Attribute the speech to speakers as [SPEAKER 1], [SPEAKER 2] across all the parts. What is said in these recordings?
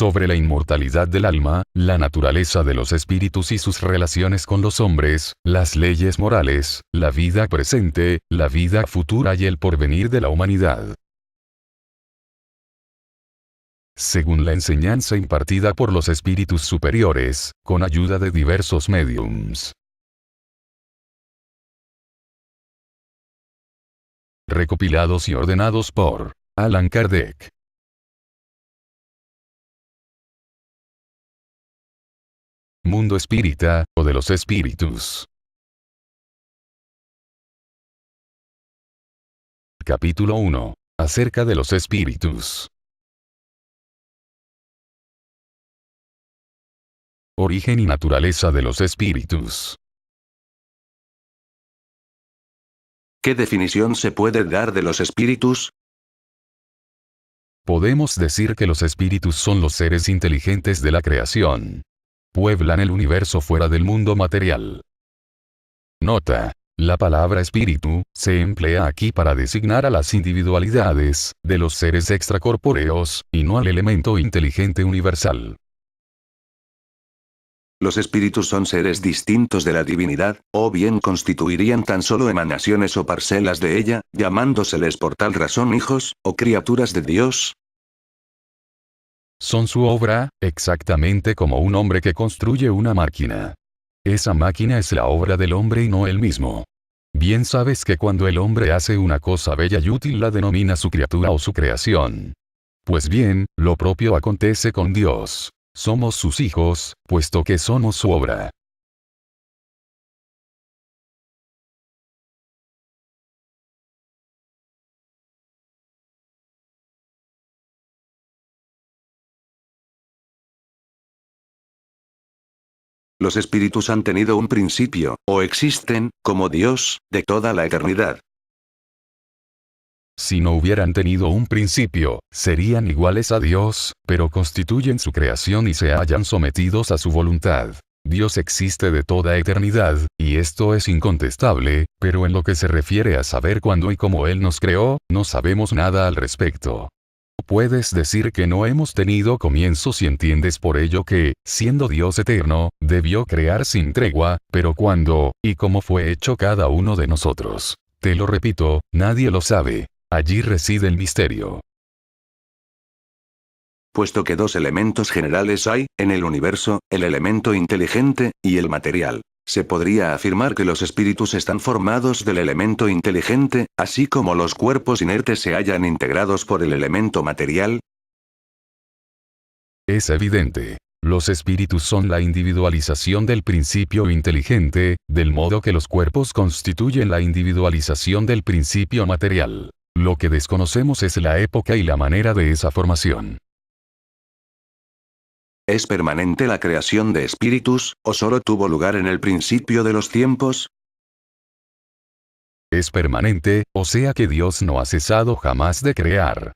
[SPEAKER 1] sobre la inmortalidad del alma, la naturaleza de los espíritus y sus relaciones con los hombres, las leyes morales, la vida presente, la vida futura y el porvenir de la humanidad. Según la enseñanza impartida por los espíritus superiores, con ayuda de diversos mediums. Recopilados y ordenados por Allan Kardec. Mundo espírita, o de los espíritus. Capítulo 1. Acerca de los espíritus. Origen y naturaleza de los espíritus.
[SPEAKER 2] ¿Qué definición se puede dar de los espíritus?
[SPEAKER 1] Podemos decir que los espíritus son los seres inteligentes de la creación. Pueblan el universo fuera del mundo material. Nota. La palabra espíritu se emplea aquí para designar a las individualidades de los seres extracorpóreos, y no al elemento inteligente universal.
[SPEAKER 2] Los espíritus son seres distintos de la divinidad, o bien constituirían tan solo emanaciones o parcelas de ella, llamándoseles por tal razón hijos, o criaturas de Dios.
[SPEAKER 1] Son su obra, exactamente como un hombre que construye una máquina. Esa máquina es la obra del hombre y no él mismo. Bien sabes que cuando el hombre hace una cosa bella y útil la denomina su criatura o su creación. Pues bien, lo propio acontece con Dios. Somos sus hijos, puesto que somos su obra.
[SPEAKER 2] Los espíritus han tenido un principio, o existen, como Dios, de toda la eternidad.
[SPEAKER 1] Si no hubieran tenido un principio, serían iguales a Dios, pero constituyen su creación y se hallan sometidos a su voluntad. Dios existe de toda eternidad, y esto es incontestable, pero en lo que se refiere a saber cuándo y cómo Él nos creó, no sabemos nada al respecto. Puedes decir que no hemos tenido comienzo si entiendes por ello que, siendo Dios eterno, debió crear sin tregua, pero cuándo, y cómo fue hecho cada uno de nosotros. Te lo repito, nadie lo sabe. Allí reside el misterio.
[SPEAKER 2] Puesto que dos elementos generales hay, en el universo, el elemento inteligente, y el material. Se podría afirmar que los espíritus están formados del elemento inteligente, así como los cuerpos inertes se hallan integrados por el elemento material.
[SPEAKER 1] Es evidente. Los espíritus son la individualización del principio inteligente, del modo que los cuerpos constituyen la individualización del principio material. Lo que desconocemos es la época y la manera de esa formación.
[SPEAKER 2] ¿Es permanente la creación de espíritus, o solo tuvo lugar en el principio de los tiempos?
[SPEAKER 1] Es permanente, o sea que Dios no ha cesado jamás de crear.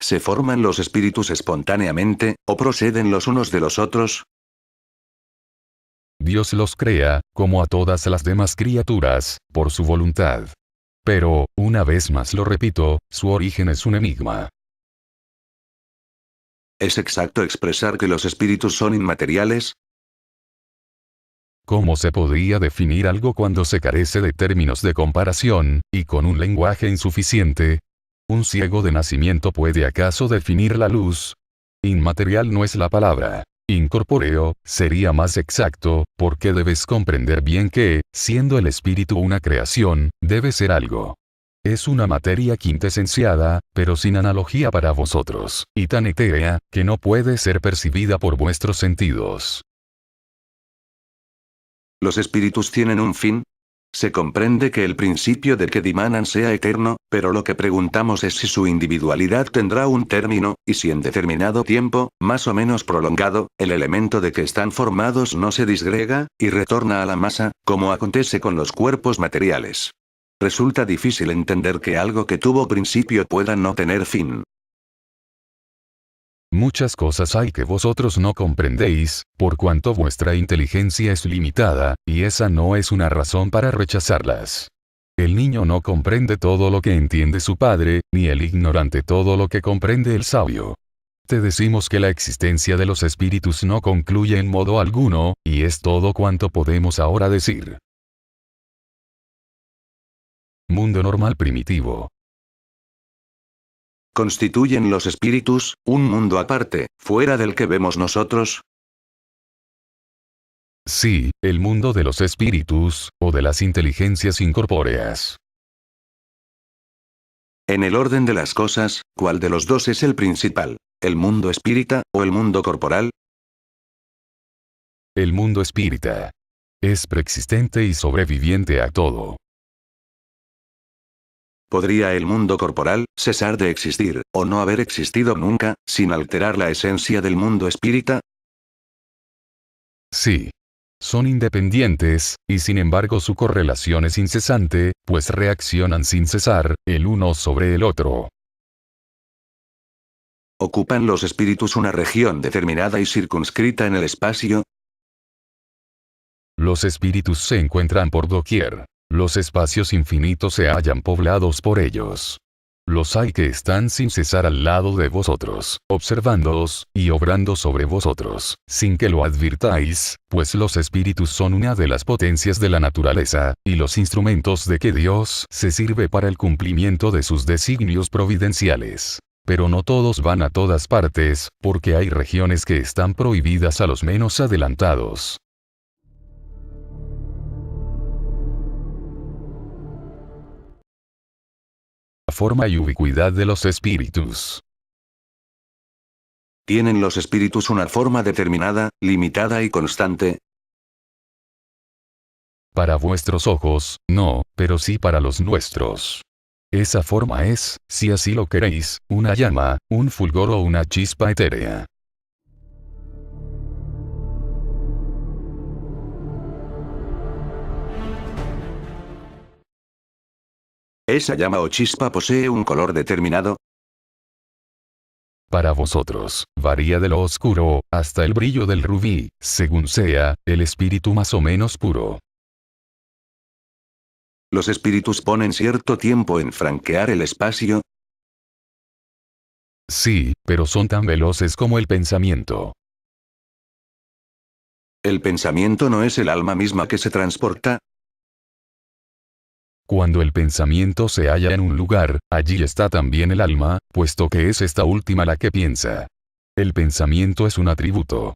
[SPEAKER 2] ¿Se forman los espíritus espontáneamente, o proceden los unos de los otros?
[SPEAKER 1] Dios los crea, como a todas las demás criaturas, por su voluntad. Pero, una vez más lo repito, su origen es un enigma.
[SPEAKER 2] ¿Es exacto expresar que los espíritus son inmateriales?
[SPEAKER 1] ¿Cómo se podría definir algo cuando se carece de términos de comparación, y con un lenguaje insuficiente? ¿Un ciego de nacimiento puede acaso definir la luz? Inmaterial no es la palabra. Incorpóreo, sería más exacto, porque debes comprender bien que, siendo el espíritu una creación, debe ser algo. Es una materia quintesenciada, pero sin analogía para vosotros, y tan etérea, que no puede ser percibida por vuestros sentidos.
[SPEAKER 2] ¿Los espíritus tienen un fin? Se comprende que el principio de que dimanan sea eterno, pero lo que preguntamos es si su individualidad tendrá un término, y si en determinado tiempo, más o menos prolongado, el elemento de que están formados no se disgrega, y retorna a la masa, como acontece con los cuerpos materiales. Resulta difícil entender que algo que tuvo principio pueda no tener fin.
[SPEAKER 1] Muchas cosas hay que vosotros no comprendéis, por cuanto vuestra inteligencia es limitada, y esa no es una razón para rechazarlas. El niño no comprende todo lo que entiende su padre, ni el ignorante todo lo que comprende el sabio. Te decimos que la existencia de los espíritus no concluye en modo alguno, y es todo cuanto podemos ahora decir. Mundo normal primitivo.
[SPEAKER 2] ¿Constituyen los espíritus un mundo aparte, fuera del que vemos nosotros?
[SPEAKER 1] Sí, el mundo de los espíritus, o de las inteligencias incorpóreas.
[SPEAKER 2] En el orden de las cosas, ¿cuál de los dos es el principal? ¿El mundo espírita, o el mundo corporal?
[SPEAKER 1] El mundo espírita. Es preexistente y sobreviviente a todo.
[SPEAKER 2] ¿Podría el mundo corporal cesar de existir, o no haber existido nunca, sin alterar la esencia del mundo espírita?
[SPEAKER 1] Sí. Son independientes, y sin embargo su correlación es incesante, pues reaccionan sin cesar, el uno sobre el otro.
[SPEAKER 2] ¿Ocupan los espíritus una región determinada y circunscrita en el espacio?
[SPEAKER 1] Los espíritus se encuentran por doquier. Los espacios infinitos se hallan poblados por ellos. Los hay que están sin cesar al lado de vosotros, observándoos, y obrando sobre vosotros, sin que lo advirtáis, pues los espíritus son una de las potencias de la naturaleza, y los instrumentos de que Dios se sirve para el cumplimiento de sus designios providenciales. Pero no todos van a todas partes, porque hay regiones que están prohibidas a los menos adelantados. Forma y ubicuidad de los espíritus.
[SPEAKER 2] ¿Tienen los espíritus una forma determinada, limitada y constante?
[SPEAKER 1] Para vuestros ojos, no, pero sí para los nuestros. Esa forma es, si así lo queréis, una llama, un fulgor o una chispa etérea.
[SPEAKER 2] ¿Esa llama o chispa posee un color determinado?
[SPEAKER 1] Para vosotros, varía de lo oscuro, hasta el brillo del rubí, según sea, el espíritu más o menos puro.
[SPEAKER 2] ¿Los espíritus ponen cierto tiempo en franquear el espacio?
[SPEAKER 1] Sí, pero son tan veloces como el pensamiento.
[SPEAKER 2] ¿El pensamiento no es el alma misma que se transporta?
[SPEAKER 1] Cuando el pensamiento se halla en un lugar, allí está también el alma, puesto que es esta última la que piensa. El pensamiento es un atributo.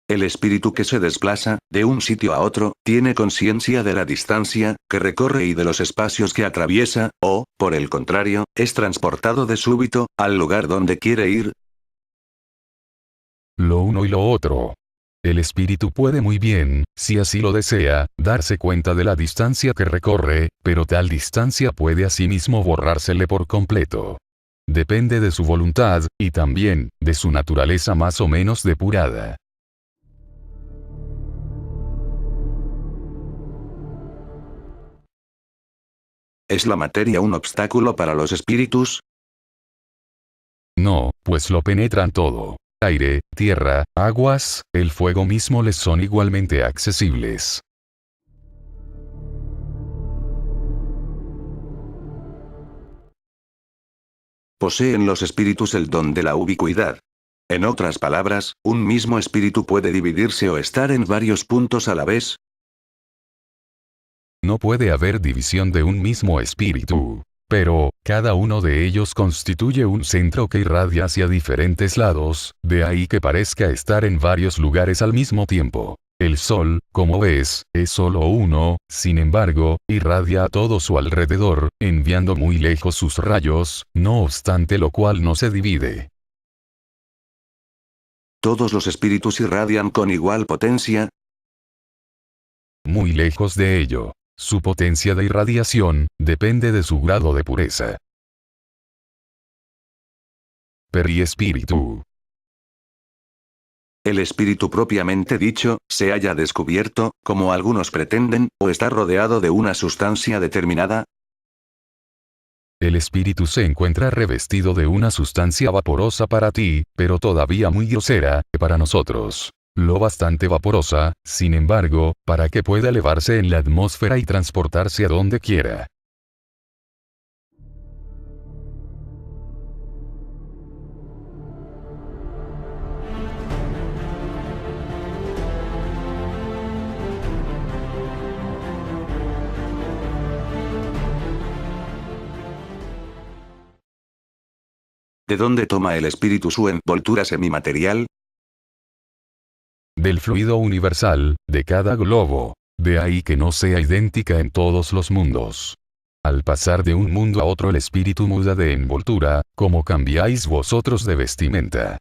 [SPEAKER 2] El espíritu que se desplaza, de un sitio a otro, tiene conciencia de la distancia que recorre y de los espacios que atraviesa, o, por el contrario, es transportado de súbito, al lugar donde quiere ir.
[SPEAKER 1] Lo uno y lo otro. El espíritu puede muy bien, si así lo desea, darse cuenta de la distancia que recorre, pero tal distancia puede asimismo borrársele por completo. Depende de su voluntad, y también, de su naturaleza más o menos depurada.
[SPEAKER 2] ¿Es la materia un obstáculo para los espíritus?
[SPEAKER 1] No, pues lo penetran todo. Aire, tierra, aguas, el fuego mismo les son igualmente accesibles.
[SPEAKER 2] Poseen los espíritus el don de la ubicuidad. En otras palabras, un mismo espíritu puede dividirse o estar en varios puntos a la vez.
[SPEAKER 1] No puede haber división de un mismo espíritu. Pero, cada uno de ellos constituye un centro que irradia hacia diferentes lados, de ahí que parezca estar en varios lugares al mismo tiempo. El Sol, como ves, es solo uno, sin embargo, irradia a todo su alrededor, enviando muy lejos sus rayos, no obstante lo cual no se divide.
[SPEAKER 2] ¿Todos los espíritus irradian con igual potencia?
[SPEAKER 1] Muy lejos de ello. Su potencia de irradiación depende de su grado de pureza. Periespíritu.
[SPEAKER 2] El espíritu propiamente dicho, se haya descubierto, como algunos pretenden, o está rodeado de una sustancia determinada.
[SPEAKER 1] El espíritu se encuentra revestido de una sustancia vaporosa para ti, pero todavía muy grosera, para nosotros. Lo bastante vaporosa, sin embargo, para que pueda elevarse en la atmósfera y transportarse a donde quiera.
[SPEAKER 2] ¿De dónde toma el espíritu su envoltura semimaterial?
[SPEAKER 1] Del fluido universal, de cada globo. De ahí que no sea idéntica en todos los mundos. Al pasar de un mundo a otro el espíritu muda de envoltura, como cambiáis vosotros de vestimenta.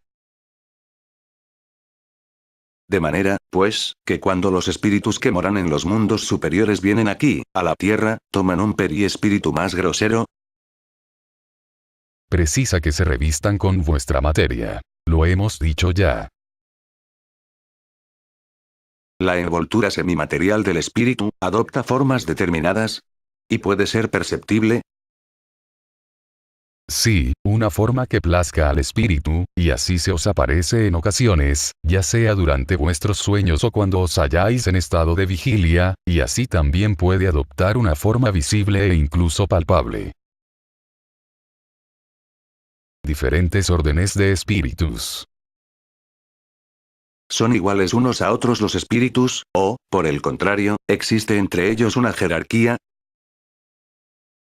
[SPEAKER 2] De manera, pues, que cuando los espíritus que moran en los mundos superiores vienen aquí, a la tierra, toman un periespíritu más grosero.
[SPEAKER 1] Precisa que se revistan con vuestra materia. Lo hemos dicho ya.
[SPEAKER 2] La envoltura semimaterial del espíritu adopta formas determinadas. ¿Y puede ser perceptible?
[SPEAKER 1] Sí, una forma que plazca al espíritu, y así se os aparece en ocasiones, ya sea durante vuestros sueños o cuando os halláis en estado de vigilia, y así también puede adoptar una forma visible e incluso palpable. Diferentes órdenes de espíritus.
[SPEAKER 2] ¿Son iguales unos a otros los espíritus, o, por el contrario, existe entre ellos una jerarquía?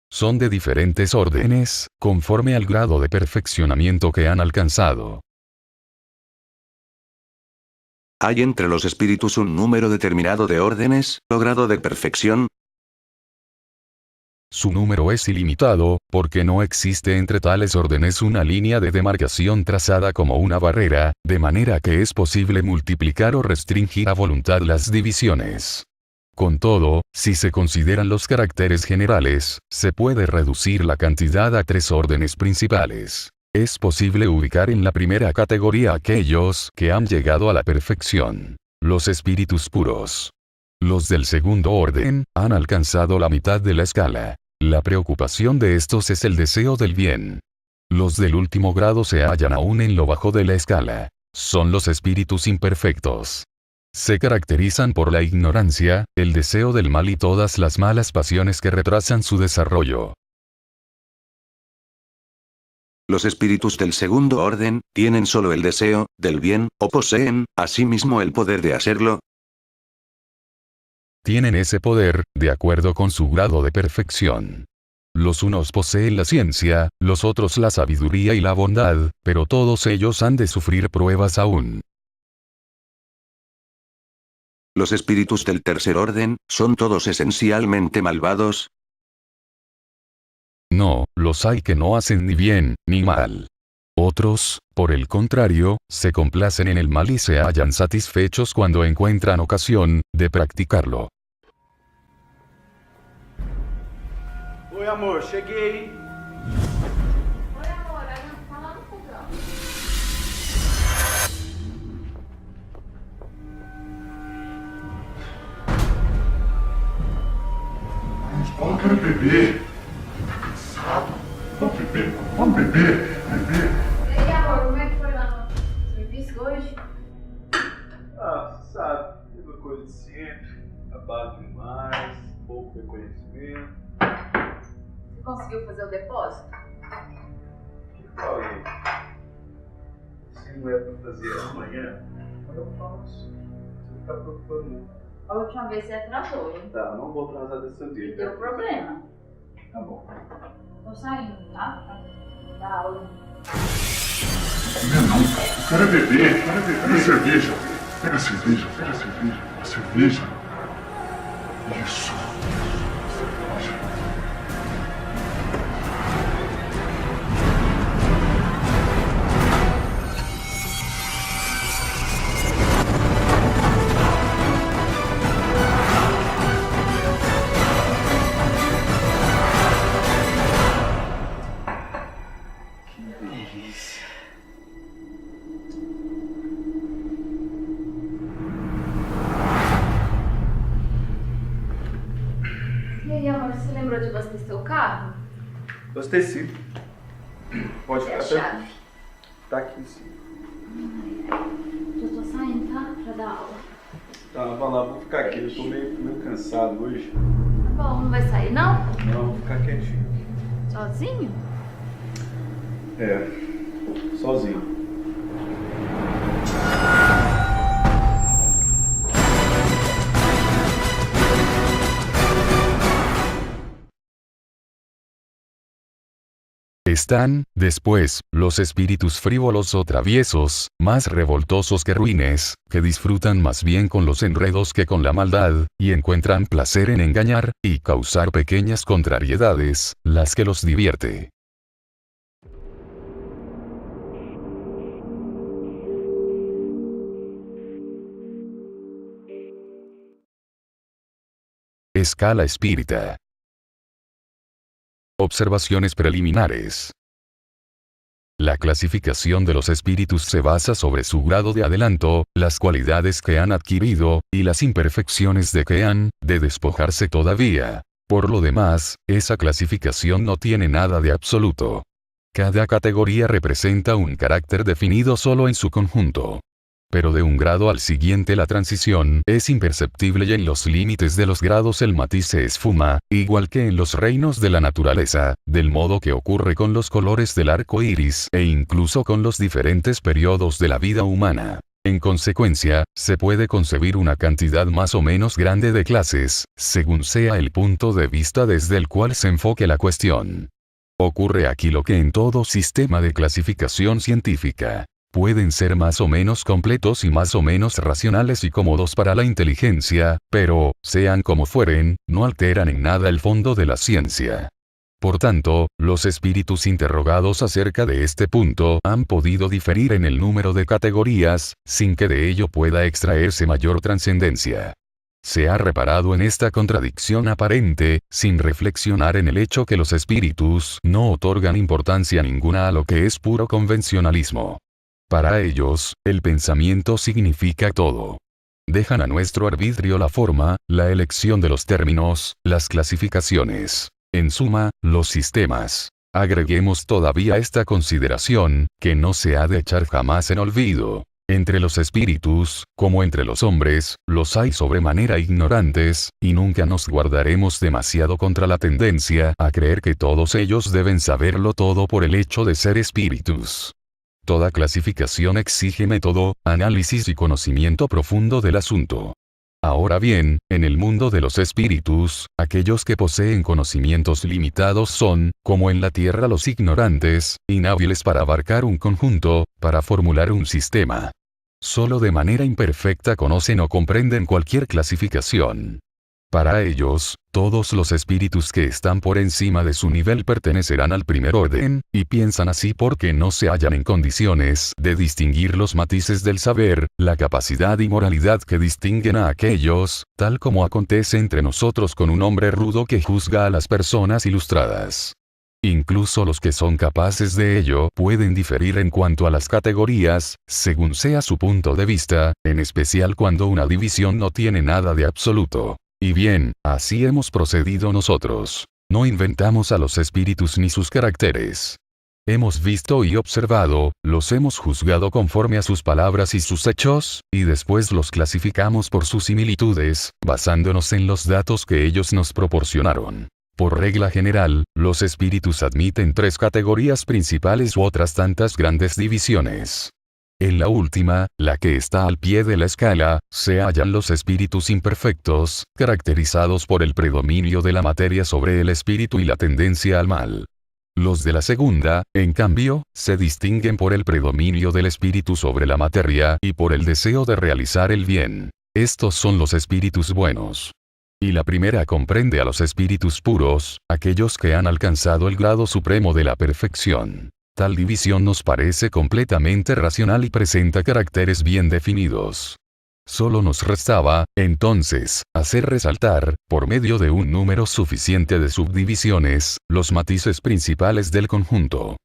[SPEAKER 1] Son de diferentes órdenes, conforme al grado de perfeccionamiento que han alcanzado.
[SPEAKER 2] ¿Hay entre los espíritus un número determinado de órdenes, o grado de perfección?
[SPEAKER 1] Su número es ilimitado, porque no existe entre tales órdenes una línea de demarcación trazada como una barrera, de manera que es posible multiplicar o restringir a voluntad las divisiones. Con todo, si se consideran los caracteres generales, se puede reducir la cantidad a 3 órdenes principales. Es posible ubicar en la primera categoría aquellos que han llegado a la perfección. Los espíritus puros. Los del segundo orden han alcanzado la mitad de la escala. La preocupación de estos es el deseo del bien. Los del último grado se hallan aún en lo bajo de la escala. Son los espíritus imperfectos. Se caracterizan por la ignorancia, el deseo del mal y todas las malas pasiones que retrasan su desarrollo.
[SPEAKER 2] Los espíritus del segundo orden tienen solo el deseo del bien, o poseen, asimismo, el poder de hacerlo.
[SPEAKER 1] Tienen ese poder, de acuerdo con su grado de perfección. Los unos poseen la ciencia, los otros la sabiduría y la bondad, pero todos ellos han de sufrir pruebas aún.
[SPEAKER 2] ¿Los espíritus del tercer orden son todos esencialmente malvados?
[SPEAKER 1] No, los hay que no hacen ni bien, ni mal. Otros, por el contrario, se complacen en el mal y se hallan satisfechos cuando encuentran ocasión de practicarlo.
[SPEAKER 3] Oi, amor, cheguei.
[SPEAKER 4] Oi, amor, a gente tá lá no fogão.
[SPEAKER 5] Eu quero beber. Tô cansado. Vamos beber. Vamos beber. Beber.
[SPEAKER 4] E aí, amor, como é que foi lá no serviço hoje?
[SPEAKER 3] Ah, sabe, mesma coisa de sempre. Trabalho demais, pouco reconhecimento.
[SPEAKER 4] Você conseguiu fazer o depósito?
[SPEAKER 3] O que eu falei? Se não é pra fazer amanhã, eu faço. Você não tá preocupando, não.
[SPEAKER 4] A última vez você atrasou, hein?
[SPEAKER 3] Tá, não vou atrasar dessa vez.
[SPEAKER 4] Deu problema.
[SPEAKER 3] Tá bom.
[SPEAKER 4] Tô saindo, tá? Da aula.
[SPEAKER 5] Não, eu quero beber. Quero beber. Pega a cerveja. Pega a cerveja. Pega a cerveja. A cerveja. Isso. Cerveja.
[SPEAKER 4] E aí, amor, você lembrou de abastecer o carro?
[SPEAKER 3] Gostei sim. Pode
[SPEAKER 4] Cadê
[SPEAKER 3] ficar
[SPEAKER 4] a
[SPEAKER 3] tranquilo.
[SPEAKER 4] chave?
[SPEAKER 3] Tá aqui sim.
[SPEAKER 4] Já tô saindo, tá? Pra dar aula.
[SPEAKER 3] Tá, vai lá, vou ficar aqui. Eu tô meio cansado hoje.
[SPEAKER 4] Tá bom, não vai sair, não?
[SPEAKER 3] Não, vou ficar quietinho.
[SPEAKER 4] Sozinho?
[SPEAKER 3] É, sozinho.
[SPEAKER 1] Están, después, los espíritus frívolos o traviesos, más revoltosos que ruines, que disfrutan más bien con los enredos que con la maldad, y encuentran placer en engañar, y causar pequeñas contrariedades, las que los divierte. Escala espírita. Observaciones preliminares. La clasificación de los espíritus se basa sobre su grado de adelanto, las cualidades que han adquirido, y las imperfecciones de que han de despojarse todavía. Por lo demás, esa clasificación no tiene nada de absoluto. Cada categoría representa un carácter definido solo en su conjunto. Pero de un grado al siguiente la transición es imperceptible y en los límites de los grados el matiz se esfuma, igual que en los reinos de la naturaleza, del modo que ocurre con los colores del arco iris e incluso con los diferentes periodos de la vida humana. En consecuencia, se puede concebir una cantidad más o menos grande de clases, según sea el punto de vista desde el cual se enfoque la cuestión. Ocurre aquí lo que en todo sistema de clasificación científica. Pueden ser más o menos completos y más o menos racionales y cómodos para la inteligencia, pero, sean como fueren, no alteran en nada el fondo de la ciencia. Por tanto, los espíritus interrogados acerca de este punto han podido diferir en el número de categorías, sin que de ello pueda extraerse mayor trascendencia. Se ha reparado en esta contradicción aparente, sin reflexionar en el hecho que los espíritus no otorgan importancia ninguna a lo que es puro convencionalismo. Para ellos, el pensamiento significa todo. Dejan a nuestro arbitrio la forma, la elección de los términos, las clasificaciones. En suma, los sistemas. Agreguemos todavía esta consideración, que no se ha de echar jamás en olvido. Entre los espíritus, como entre los hombres, los hay sobremanera ignorantes, y nunca nos guardaremos demasiado contra la tendencia a creer que todos ellos deben saberlo todo por el hecho de ser espíritus. Toda clasificación exige método, análisis y conocimiento profundo del asunto. Ahora bien, en el mundo de los espíritus, aquellos que poseen conocimientos limitados son, como en la tierra los ignorantes, inhábiles para abarcar un conjunto, para formular un sistema. Solo de manera imperfecta conocen o comprenden cualquier clasificación. Para ellos, todos los espíritus que están por encima de su nivel pertenecerán al primer orden, y piensan así porque no se hallan en condiciones de distinguir los matices del saber, la capacidad y moralidad que distinguen a aquellos, tal como acontece entre nosotros con un hombre rudo que juzga a las personas ilustradas. Incluso los que son capaces de ello pueden diferir en cuanto a las categorías, según sea su punto de vista, en especial cuando una división no tiene nada de absoluto. Y bien, así hemos procedido nosotros. No inventamos a los espíritus ni sus caracteres. Hemos visto y observado, los hemos juzgado conforme a sus palabras y sus hechos, y después los clasificamos por sus similitudes, basándonos en los datos que ellos nos proporcionaron. Por regla general, los espíritus admiten 3 categorías principales u otras tantas grandes divisiones. En la última, la que está al pie de la escala, se hallan los espíritus imperfectos, caracterizados por el predominio de la materia sobre el espíritu y la tendencia al mal. Los de la segunda, en cambio, se distinguen por el predominio del espíritu sobre la materia y por el deseo de realizar el bien. Estos son los espíritus buenos. Y la primera comprende a los espíritus puros, aquellos que han alcanzado el grado supremo de la perfección. Tal división nos parece completamente racional y presenta caracteres bien definidos. Solo nos restaba, entonces, hacer resaltar, por medio de un número suficiente de subdivisiones, los matices principales del conjunto.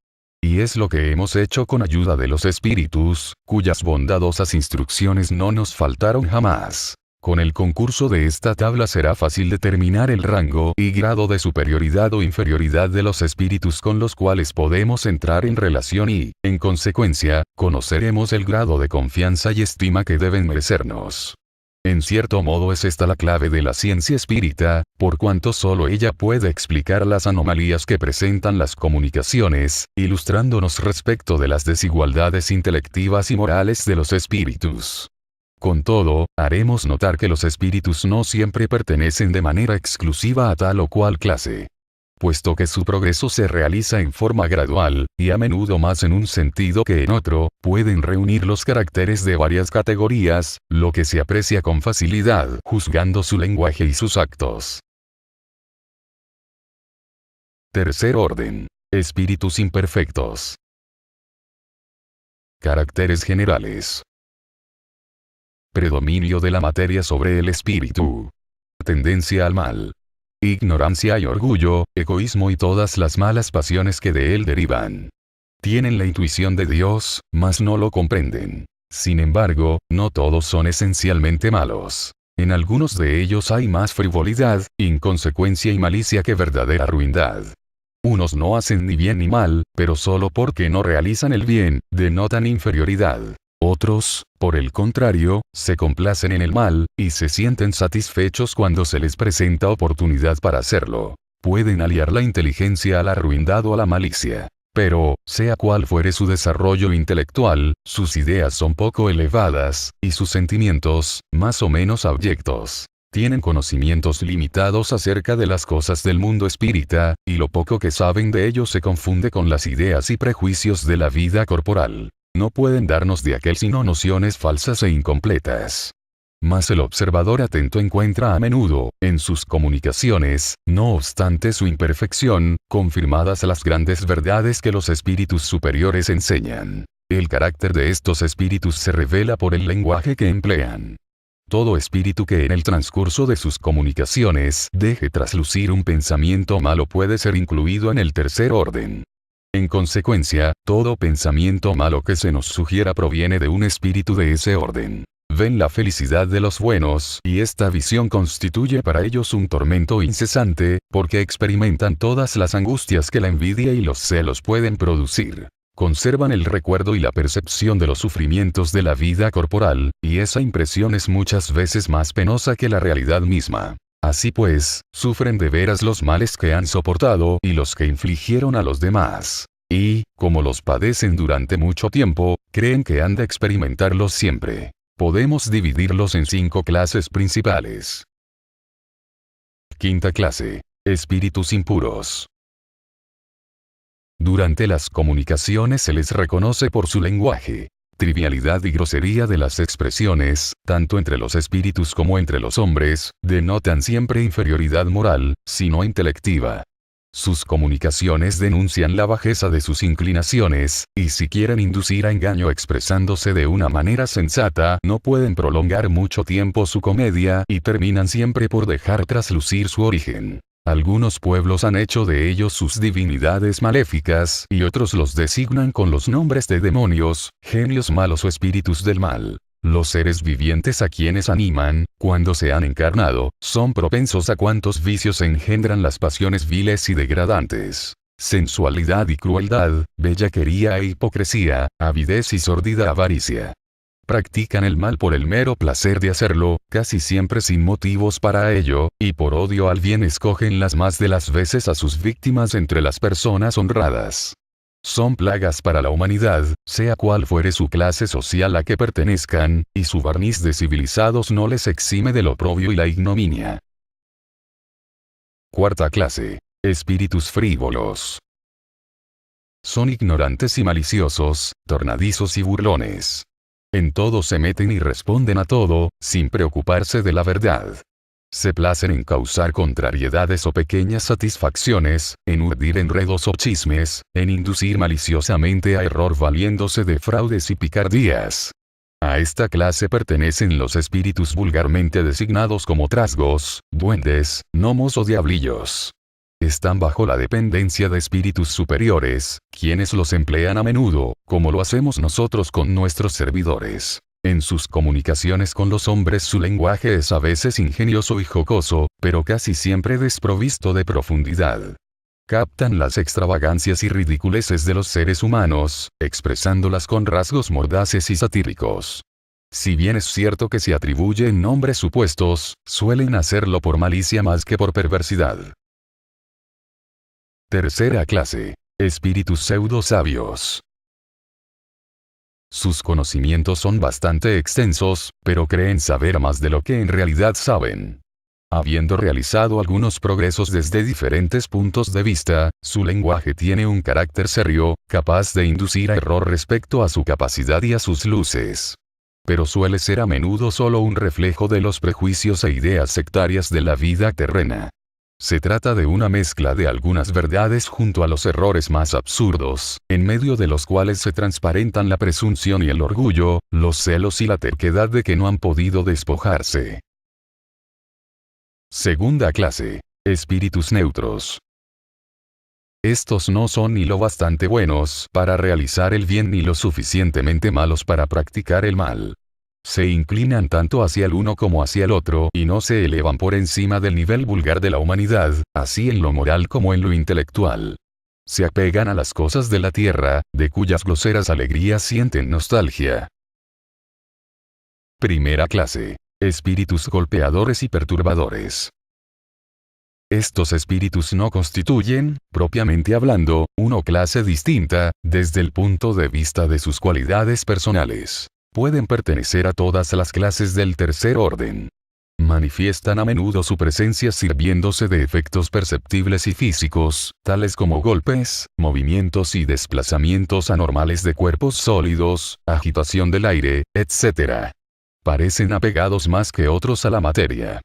[SPEAKER 1] Y es lo que hemos hecho con ayuda de los espíritus, cuyas bondadosas instrucciones no nos faltaron jamás. Con el concurso de esta tabla será fácil determinar el rango y grado de superioridad o inferioridad de los espíritus con los cuales podemos entrar en relación y, en consecuencia, conoceremos el grado de confianza y estima que deben merecernos. En cierto modo es esta la clave de la ciencia espírita, por cuanto solo ella puede explicar las anomalías que presentan las comunicaciones, ilustrándonos respecto de las desigualdades intelectivas y morales de los espíritus. Con todo, haremos notar que los espíritus no siempre pertenecen de manera exclusiva a tal o cual clase. puesto que su progreso se realiza en forma gradual, y a menudo más en un sentido que en otro, pueden reunir los caracteres de varias categorías, lo que se aprecia con facilidad juzgando su lenguaje y sus actos. Tercer orden. Espíritus imperfectos. Caracteres generales. Predominio de la materia sobre el espíritu. Tendencia al mal. Ignorancia y orgullo, egoísmo y todas las malas pasiones que de él derivan. Tienen la intuición de Dios, mas no lo comprenden. Sin embargo, no todos son esencialmente malos. En algunos de ellos hay más frivolidad, inconsecuencia y malicia que verdadera ruindad. Unos no hacen ni bien ni mal, pero solo porque no realizan el bien, denotan inferioridad. Otros, por el contrario, se complacen en el mal, y se sienten satisfechos cuando se les presenta oportunidad para hacerlo. Pueden aliar la inteligencia a la ruindad o a la malicia. Pero, sea cual fuere su desarrollo intelectual, sus ideas son poco elevadas, y sus sentimientos, más o menos abyectos. Tienen conocimientos limitados acerca de las cosas del mundo espírita, y lo poco que saben de ello se confunde con las ideas y prejuicios de la vida corporal. No pueden darnos de aquel sino nociones falsas e incompletas. Mas el observador atento encuentra a menudo, en sus comunicaciones, no obstante su imperfección, confirmadas las grandes verdades que los espíritus superiores enseñan. El carácter de estos espíritus se revela por el lenguaje que emplean. Todo espíritu que en el transcurso de sus comunicaciones deje traslucir un pensamiento malo puede ser incluido en el tercer orden. En consecuencia, todo pensamiento malo que se nos sugiera proviene de un espíritu de ese orden. Ven la felicidad de los buenos, y esta visión constituye para ellos un tormento incesante, porque experimentan todas las angustias que la envidia y los celos pueden producir. Conservan el recuerdo y la percepción de los sufrimientos de la vida corporal, y esa impresión es muchas veces más penosa que la realidad misma. Así pues, sufren de veras los males que han soportado y los que infligieron a los demás. Y, como los padecen durante mucho tiempo, creen que han de experimentarlos siempre. Podemos dividirlos en 5 clases principales. Quinta clase. Espíritus impuros. Durante las comunicaciones se les reconoce por su lenguaje. Trivialidad y grosería de las expresiones, tanto entre los espíritus como entre los hombres, denotan siempre inferioridad moral, sino intelectiva. Sus comunicaciones denuncian la bajeza de sus inclinaciones, y si quieren inducir a engaño expresándose de una manera sensata, no pueden prolongar mucho tiempo su comedia y terminan siempre por dejar traslucir su origen. Algunos pueblos han hecho de ellos sus divinidades maléficas y otros los designan con los nombres de demonios, genios malos o espíritus del mal. Los seres vivientes a quienes animan, cuando se han encarnado, son propensos a cuantos vicios engendran las pasiones viles y degradantes. Sensualidad y crueldad, bellaquería e hipocresía, avidez y sórdida avaricia. Practican el mal por el mero placer de hacerlo, casi siempre sin motivos para ello, y por odio al bien escogen las más de las veces a sus víctimas entre las personas honradas. Son plagas para la humanidad, sea cual fuere su clase social a que pertenezcan, y su barniz de civilizados no les exime del oprobio y la ignominia. Cuarta clase. Espíritus frívolos. Son ignorantes y maliciosos, tornadizos y burlones. En todo se meten y responden a todo, sin preocuparse de la verdad. Se placen en causar contrariedades o pequeñas satisfacciones, en urdir enredos o chismes, en inducir maliciosamente a error valiéndose de fraudes y picardías. A esta clase pertenecen los espíritus vulgarmente designados como trasgos, duendes, gnomos o diablillos. Están bajo la dependencia de espíritus superiores, quienes los emplean a menudo, como lo hacemos nosotros con nuestros servidores. En sus comunicaciones con los hombres su lenguaje es a veces ingenioso y jocoso, pero casi siempre desprovisto de profundidad. Captan las extravagancias y ridiculeces de los seres humanos, expresándolas con rasgos mordaces y satíricos. Si bien es cierto que se atribuyen nombres supuestos, suelen hacerlo por malicia más que por perversidad. Tercera clase. Espíritus pseudo-sabios. Sus conocimientos son bastante extensos, pero creen saber más de lo que en realidad saben. Habiendo realizado algunos progresos desde diferentes puntos de vista, su lenguaje tiene un carácter serio, capaz de inducir a error respecto a su capacidad y a sus luces. Pero suele ser a menudo solo un reflejo de los prejuicios e ideas sectarias de la vida terrena. Se trata de una mezcla de algunas verdades junto a los errores más absurdos, en medio de los cuales se transparentan la presunción y el orgullo, los celos y la terquedad de que no han podido despojarse. Segunda clase. Espíritus neutros. Estos no son ni lo bastante buenos para realizar el bien ni lo suficientemente malos para practicar el mal. Se inclinan tanto hacia el uno como hacia el otro y no se elevan por encima del nivel vulgar de la humanidad, así en lo moral como en lo intelectual. Se apegan a las cosas de la tierra, de cuyas groseras alegrías sienten nostalgia. Primera clase. Espíritus golpeadores y perturbadores. Estos espíritus no constituyen, propiamente hablando, una clase distinta, desde el punto de vista de sus cualidades personales. Pueden pertenecer a todas las clases del tercer orden. Manifiestan a menudo su presencia sirviéndose de efectos perceptibles y físicos, tales como golpes, movimientos y desplazamientos anormales de cuerpos sólidos, agitación del aire, etc. Parecen apegados más que otros a la materia.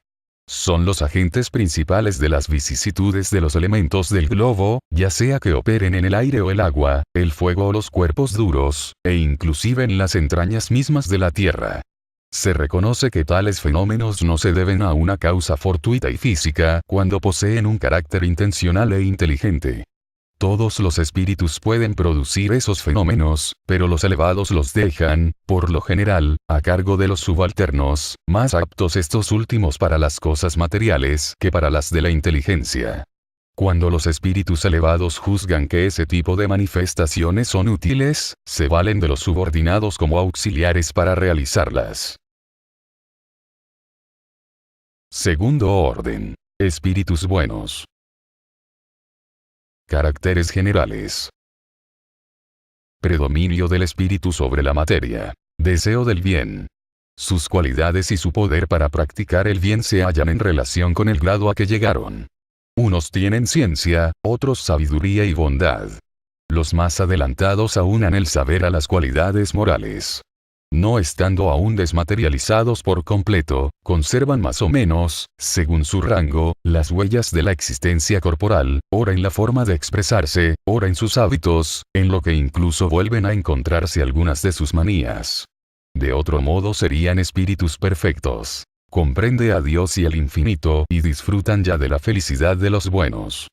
[SPEAKER 1] Son los agentes principales de las vicisitudes de los elementos del globo, ya sea que operen en el aire o el agua, el fuego o los cuerpos duros, e inclusive en las entrañas mismas de la tierra. Se reconoce que tales fenómenos no se deben a una causa fortuita y física, cuando poseen un carácter intencional e inteligente. Todos los espíritus pueden producir esos fenómenos, pero los elevados los dejan, por lo general, a cargo de los subalternos, más aptos estos últimos para las cosas materiales que para las de la inteligencia. Cuando los espíritus elevados juzgan que ese tipo de manifestaciones son útiles, se valen de los subordinados como auxiliares para realizarlas. Segundo orden. Espíritus buenos. Caracteres generales. Predominio del espíritu sobre la materia. Deseo del bien. Sus cualidades y su poder para practicar el bien se hallan en relación con el grado a que llegaron. Unos tienen ciencia, otros sabiduría y bondad. Los más adelantados aunan el saber a las cualidades morales. No estando aún desmaterializados por completo, conservan más o menos, según su rango, las huellas de la existencia corporal, ora en la forma de expresarse, ora en sus hábitos, en lo que incluso vuelven a encontrarse algunas de sus manías. De otro modo serían espíritus perfectos. Comprende a Dios y el infinito y disfrutan ya de la felicidad de los buenos.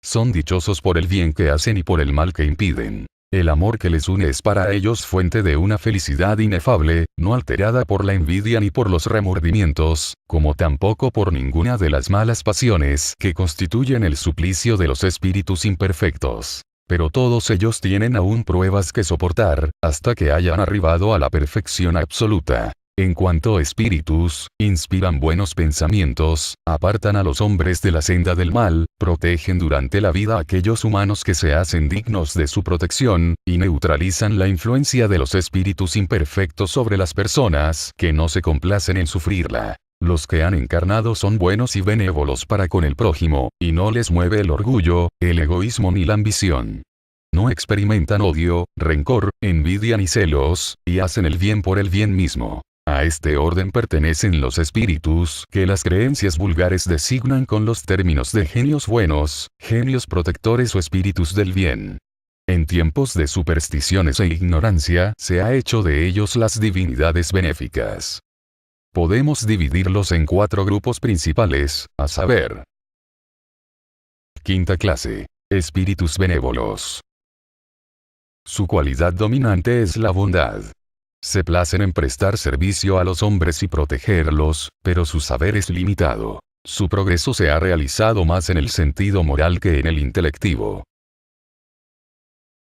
[SPEAKER 1] Son dichosos por el bien que hacen y por el mal que impiden. El amor que les une es para ellos fuente de una felicidad inefable, no alterada por la envidia ni por los remordimientos, como tampoco por ninguna de las malas pasiones que constituyen el suplicio de los espíritus imperfectos. Pero todos ellos tienen aún pruebas que soportar, hasta que hayan arribado a la perfección absoluta. En cuanto a espíritus, inspiran buenos pensamientos, apartan a los hombres de la senda del mal, protegen durante la vida a aquellos humanos que se hacen dignos de su protección, y neutralizan la influencia de los espíritus imperfectos sobre las personas que no se complacen en sufrirla. Los que han encarnado son buenos y benévolos para con el prójimo, y no les mueve el orgullo, el egoísmo ni la ambición. No experimentan odio, rencor, envidia ni celos, y hacen el bien por el bien mismo. A este orden pertenecen los espíritus que las creencias vulgares designan con los términos de genios buenos, genios protectores o espíritus del bien. En tiempos de supersticiones e ignorancia se ha hecho de ellos las divinidades benéficas. Podemos dividirlos en 4 grupos principales, a saber. Quinta clase. Espíritus benévolos. Su cualidad dominante es la bondad. Se placen en prestar servicio a los hombres y protegerlos, pero su saber es limitado. Su progreso se ha realizado más en el sentido moral que en el intelectivo.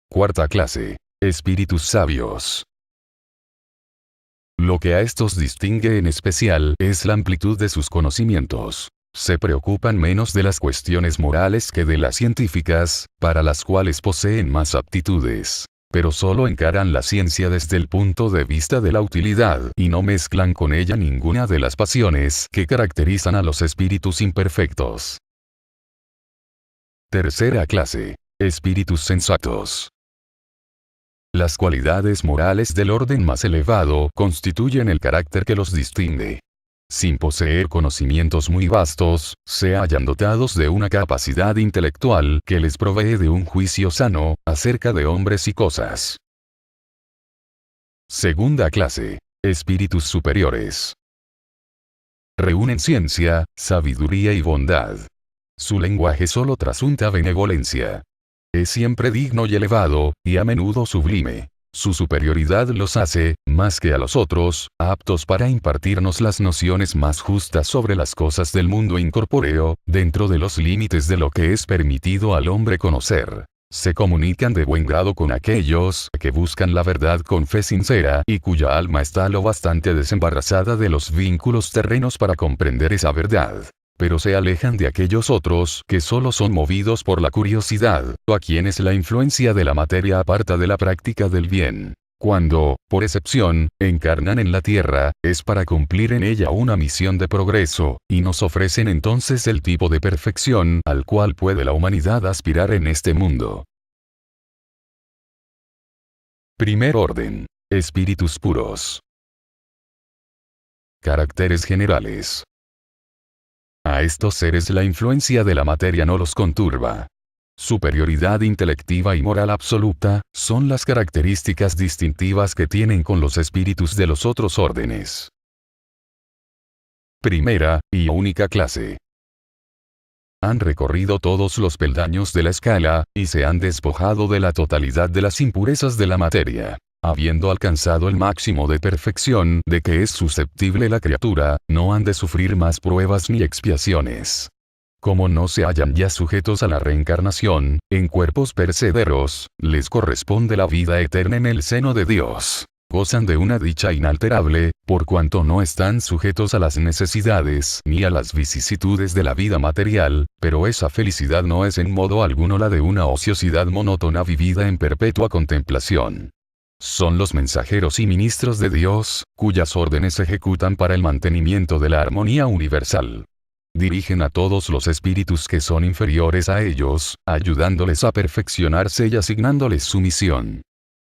[SPEAKER 1] Cuarta clase. Espíritus sabios. Lo que a estos distingue en especial es la amplitud de sus conocimientos. Se preocupan menos de las cuestiones morales que de las científicas, para las cuales poseen más aptitudes. Pero solo encaran la ciencia desde el punto de vista de la utilidad y no mezclan con ella ninguna de las pasiones que caracterizan a los espíritus imperfectos. Tercera clase. Espíritus sensatos. Las cualidades morales del orden más elevado constituyen el carácter que los distingue. Sin poseer conocimientos muy vastos, se hallan dotados de una capacidad intelectual que les provee de un juicio sano acerca de hombres y cosas. Segunda clase. Espíritus superiores. Reúnen ciencia, sabiduría y bondad. Su lenguaje solo trasunta benevolencia. Es siempre digno y elevado, y a menudo sublime. Su superioridad los hace, más que a los otros, aptos para impartirnos las nociones más justas sobre las cosas del mundo incorpóreo, dentro de los límites de lo que es permitido al hombre conocer. Se comunican de buen grado con aquellos que buscan la verdad con fe sincera y cuya alma está lo bastante desembarazada de los vínculos terrenos para comprender esa verdad. Pero se alejan de aquellos otros que solo son movidos por la curiosidad, o a quienes la influencia de la materia aparta de la práctica del bien. Cuando, por excepción, encarnan en la tierra, es para cumplir en ella una misión de progreso, y nos ofrecen entonces el tipo de perfección al cual puede la humanidad aspirar en este mundo. Primer orden. Espíritus puros. Caracteres generales. A estos seres la influencia de la materia no los conturba. Superioridad intelectiva y moral absoluta son las características distintivas que tienen con los espíritus de los otros órdenes. Primera, y única clase. Han recorrido todos los peldaños de la escala, y se han despojado de la totalidad de las impurezas de la materia. Habiendo alcanzado el máximo de perfección de que es susceptible la criatura, no han de sufrir más pruebas ni expiaciones. Como no se hallan ya sujetos a la reencarnación, en cuerpos perecederos, les corresponde la vida eterna en el seno de Dios. Gozan de una dicha inalterable, por cuanto no están sujetos a las necesidades ni a las vicisitudes de la vida material, pero esa felicidad no es en modo alguno la de una ociosidad monótona vivida en perpetua contemplación. Son los mensajeros y ministros de Dios, cuyas órdenes se ejecutan para el mantenimiento de la armonía universal. Dirigen a todos los espíritus que son inferiores a ellos, ayudándoles a perfeccionarse y asignándoles su misión.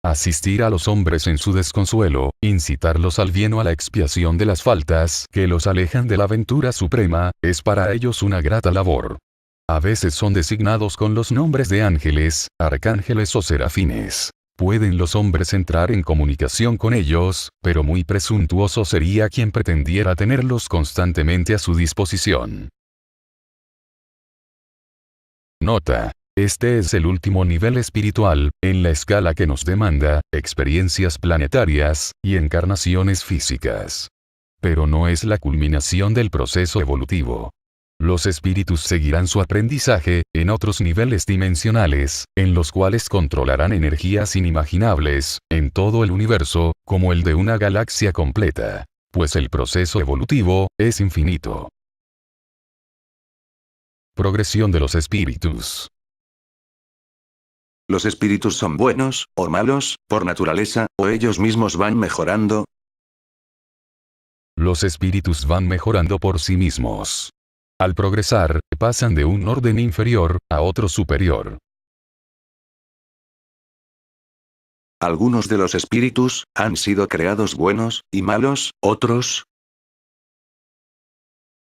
[SPEAKER 1] Asistir a los hombres en su desconsuelo, incitarlos al bien o a la expiación de las faltas que los alejan de la ventura suprema, es para ellos una grata labor. A veces son designados con los nombres de ángeles, arcángeles o serafines. Pueden los hombres entrar en comunicación con ellos, pero muy presuntuoso sería quien pretendiera tenerlos constantemente a su disposición. Nota. Este es el último nivel espiritual, en la escala que nos demanda, experiencias planetarias, y encarnaciones físicas. Pero no es la culminación del proceso evolutivo. Los espíritus seguirán su aprendizaje, en otros niveles dimensionales, en los cuales controlarán energías inimaginables, en todo el universo, como el de una galaxia completa. Pues el proceso evolutivo, es infinito. Progresión de los espíritus.
[SPEAKER 2] ¿Los espíritus son buenos, o malos, por naturaleza, o ellos mismos van mejorando?
[SPEAKER 1] Los espíritus van mejorando por sí mismos. Al progresar, pasan de un orden inferior a otro superior.
[SPEAKER 2] Algunos de los espíritus han sido creados buenos y malos, otros.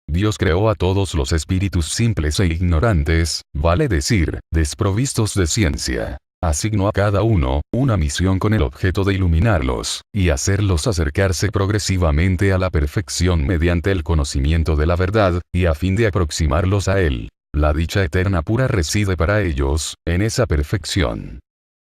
[SPEAKER 1] Dios creó a todos los espíritus simples e ignorantes, vale decir, desprovistos de ciencia. Asignó a cada uno una misión con el objeto de iluminarlos, y hacerlos acercarse progresivamente a la perfección mediante el conocimiento de la verdad, y a fin de aproximarlos a él. La dicha eterna pura reside para ellos, en esa perfección.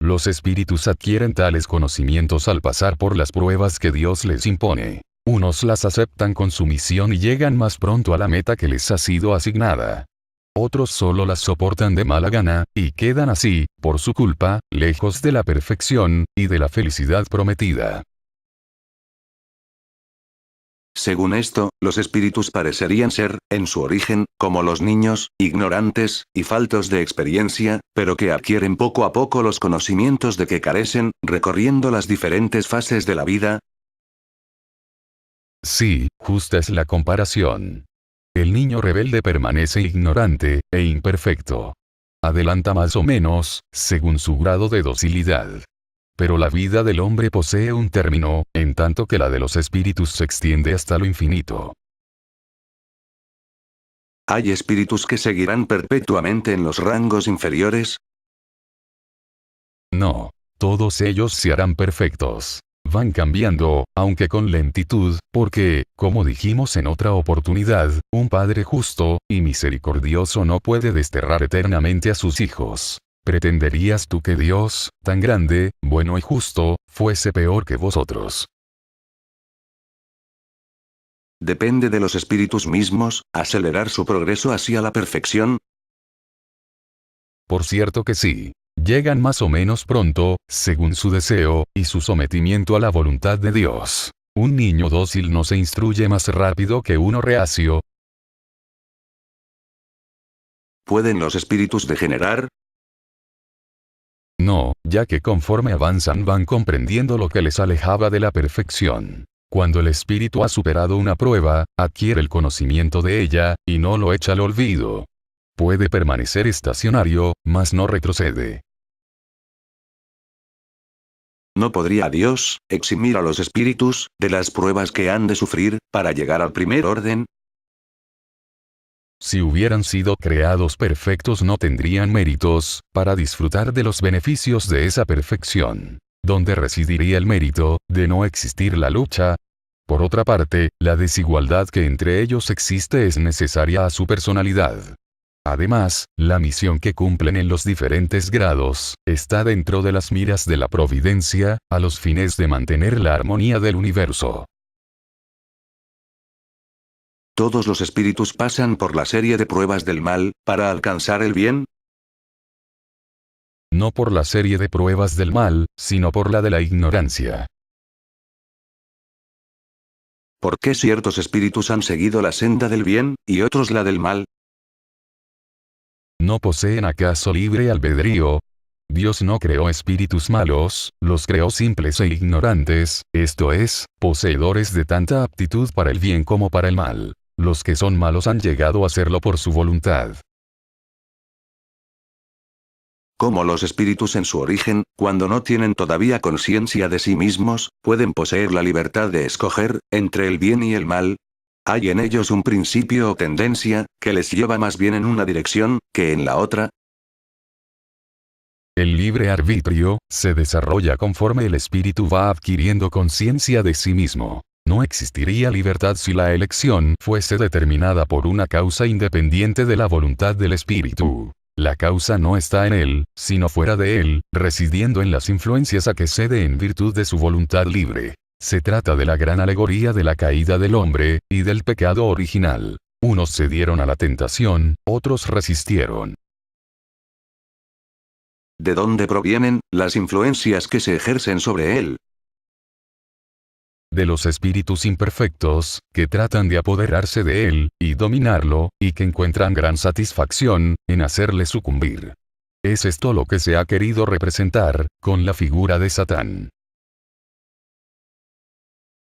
[SPEAKER 1] Los espíritus adquieren tales conocimientos al pasar por las pruebas que Dios les impone. Unos las aceptan con sumisión y llegan más pronto a la meta que les ha sido asignada. Otros solo las soportan de mala gana, y quedan así, por su culpa, lejos de la perfección, y de la felicidad prometida.
[SPEAKER 2] Según esto, los espíritus parecerían ser, en su origen, como los niños, ignorantes, y faltos de experiencia, pero que adquieren poco a poco los conocimientos de que carecen, recorriendo las diferentes fases de la vida.
[SPEAKER 1] Sí, justa es la comparación. El niño rebelde permanece ignorante, e imperfecto. Adelanta más o menos, según su grado de docilidad. Pero la vida del hombre posee un término, en tanto que la de los espíritus se extiende hasta lo infinito.
[SPEAKER 2] ¿Hay espíritus que seguirán perpetuamente en los rangos inferiores?
[SPEAKER 1] No. Todos ellos se harán perfectos. Van cambiando, aunque con lentitud, porque, como dijimos en otra oportunidad, un Padre justo y misericordioso no puede desterrar eternamente a sus hijos. ¿Pretenderías tú que Dios, tan grande, bueno y justo, fuese peor que vosotros?
[SPEAKER 2] ¿Depende de los espíritus mismos, acelerar su progreso hacia la perfección?
[SPEAKER 1] Por cierto que sí. Llegan más o menos pronto, según su deseo, y su sometimiento a la voluntad de Dios. Un niño dócil no se instruye más rápido que uno reacio.
[SPEAKER 2] ¿Pueden los espíritus degenerar?
[SPEAKER 1] No, ya que conforme avanzan van comprendiendo lo que les alejaba de la perfección. Cuando el espíritu ha superado una prueba, adquiere el conocimiento de ella, y no lo echa al olvido. Puede permanecer estacionario, mas no retrocede.
[SPEAKER 2] ¿No podría Dios eximir a los espíritus de las pruebas que han de sufrir para llegar al primer orden?
[SPEAKER 1] Si hubieran sido creados perfectos no tendrían méritos, para disfrutar de los beneficios de esa perfección. ¿Dónde residiría el mérito, de no existir la lucha? Por otra parte, la desigualdad que entre ellos existe es necesaria a su personalidad. Además, la misión que cumplen en los diferentes grados, está dentro de las miras de la providencia, a los fines de mantener la armonía del universo.
[SPEAKER 2] ¿Todos los espíritus pasan por la serie de pruebas del mal, para alcanzar el bien?
[SPEAKER 1] No por la serie de pruebas del mal, sino por la de la ignorancia.
[SPEAKER 2] ¿Por qué ciertos espíritus han seguido la senda del bien, y otros la del mal?
[SPEAKER 1] ¿No poseen acaso libre albedrío? Dios no creó espíritus malos, los creó simples e ignorantes, esto es, poseedores de tanta aptitud para el bien como para el mal. Los que son malos han llegado a hacerlo por su voluntad.
[SPEAKER 2] Como los espíritus en su origen, cuando no tienen todavía conciencia de sí mismos, pueden poseer la libertad de escoger entre el bien y el mal. ¿Hay en ellos un principio o tendencia, que les lleva más bien en una dirección, que en la otra?
[SPEAKER 1] El libre arbitrio se desarrolla conforme el espíritu va adquiriendo conciencia de sí mismo. No existiría libertad si la elección fuese determinada por una causa independiente de la voluntad del espíritu. La causa no está en él, sino fuera de él, residiendo en las influencias a que cede en virtud de su voluntad libre. Se trata de la gran alegoría de la caída del hombre, y del pecado original. Unos cedieron a la tentación, otros resistieron.
[SPEAKER 2] ¿De dónde provienen las influencias que se ejercen sobre él?
[SPEAKER 1] De los espíritus imperfectos, que tratan de apoderarse de él, y dominarlo, y que encuentran gran satisfacción en hacerle sucumbir. Es esto lo que se ha querido representar, con la figura de Satán.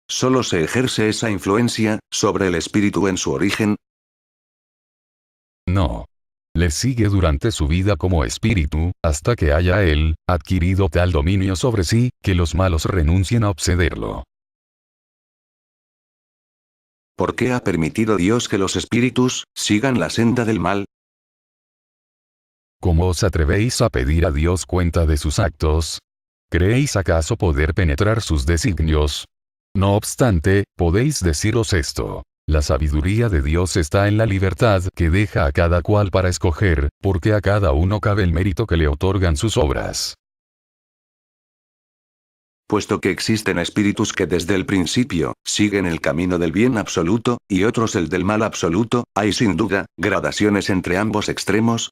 [SPEAKER 2] ¿Solo se ejerce esa influencia sobre el espíritu en su origen?
[SPEAKER 1] No. Le sigue durante su vida como espíritu, hasta que haya él adquirido tal dominio sobre sí, que los malos renuncien a obsederlo.
[SPEAKER 2] ¿Por qué ha permitido Dios que los espíritus sigan la senda del mal?
[SPEAKER 1] ¿Cómo os atrevéis a pedir a Dios cuenta de sus actos? ¿Creéis acaso poder penetrar sus designios? No obstante, podéis deciros esto. La sabiduría de Dios está en la libertad que deja a cada cual para escoger, porque a cada uno cabe el mérito que le otorgan sus obras.
[SPEAKER 2] Puesto que existen espíritus que desde el principio siguen el camino del bien absoluto, y otros el del mal absoluto, ¿hay sin duda gradaciones entre ambos extremos?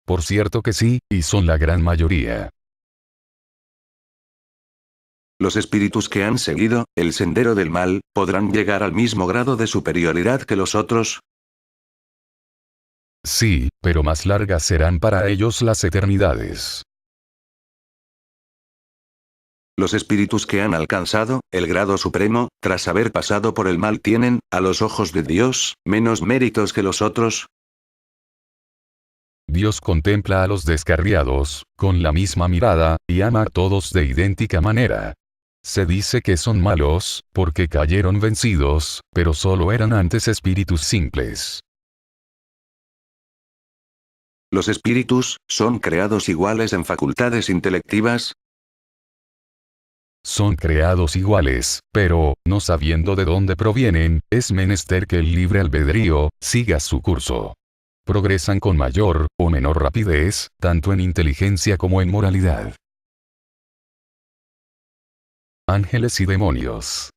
[SPEAKER 1] Por cierto que sí, y son la gran mayoría.
[SPEAKER 2] Los espíritus que han seguido el sendero del mal, ¿podrán llegar al mismo grado de superioridad que los otros?
[SPEAKER 1] Sí, pero más largas serán para ellos las eternidades.
[SPEAKER 2] Los espíritus que han alcanzado el grado supremo, tras haber pasado por el mal, ¿tienen, a los ojos de Dios, menos méritos que los otros?
[SPEAKER 1] Dios contempla a los descarriados, con la misma mirada, y ama a todos de idéntica manera. Se dice que son malos, porque cayeron vencidos, pero solo eran antes espíritus simples.
[SPEAKER 2] ¿Los espíritus son creados iguales en facultades intelectivas?
[SPEAKER 1] Son creados iguales, pero, no sabiendo de dónde provienen, es menester que el libre albedrío siga su curso. Progresan con mayor o menor rapidez, tanto en inteligencia como en moralidad. Ángeles y demonios.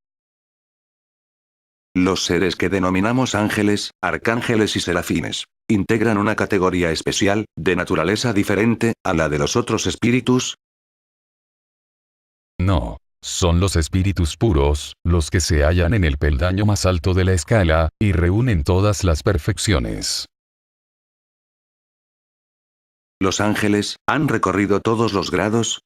[SPEAKER 2] Los seres que denominamos ángeles, arcángeles y serafines, ¿integran una categoría especial, de naturaleza diferente, a la de los otros espíritus?
[SPEAKER 1] No. Son los espíritus puros, los que se hallan en el peldaño más alto de la escala, y reúnen todas las perfecciones.
[SPEAKER 2] ¿Los ángeles han recorrido todos los grados?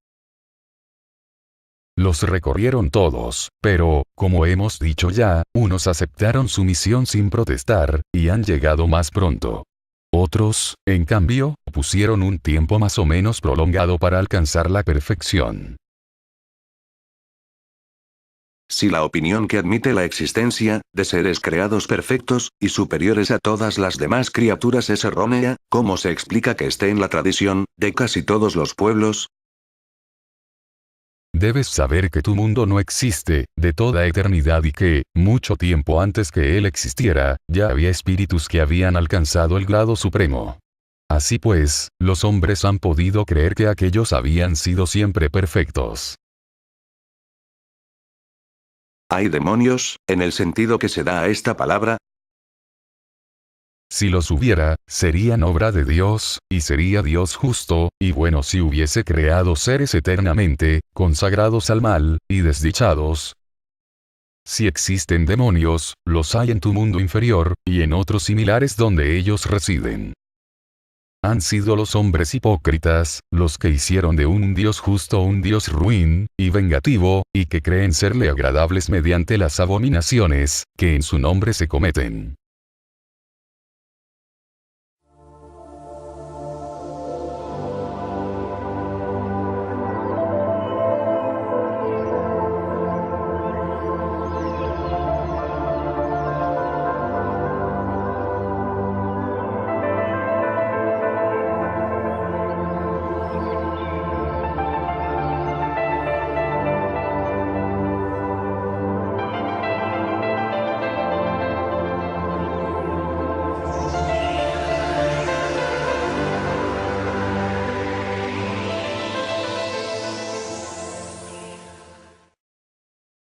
[SPEAKER 1] Los recorrieron todos, pero, como hemos dicho ya, unos aceptaron su misión sin protestar, y han llegado más pronto. Otros, en cambio, pusieron un tiempo más o menos prolongado para alcanzar la perfección.
[SPEAKER 2] Si la opinión que admite la existencia de seres creados perfectos y superiores a todas las demás criaturas es errónea, ¿cómo se explica que esté en la tradición de casi todos los pueblos?
[SPEAKER 1] Debes saber que tu mundo no existe de toda eternidad y que, mucho tiempo antes que él existiera, ya había espíritus que habían alcanzado el grado supremo. Así pues, los hombres han podido creer que aquellos habían sido siempre perfectos.
[SPEAKER 2] ¿Hay demonios, en el sentido que se da a esta palabra?
[SPEAKER 1] Si los hubiera, serían obra de Dios, y sería Dios justo, y bueno si hubiese creado seres eternamente, consagrados al mal, y desdichados. Si existen demonios, los hay en tu mundo inferior, y en otros similares donde ellos residen. Han sido los hombres hipócritas, los que hicieron de un Dios justo un Dios ruin, y vengativo, y que creen serle agradables mediante las abominaciones, que en su nombre se cometen.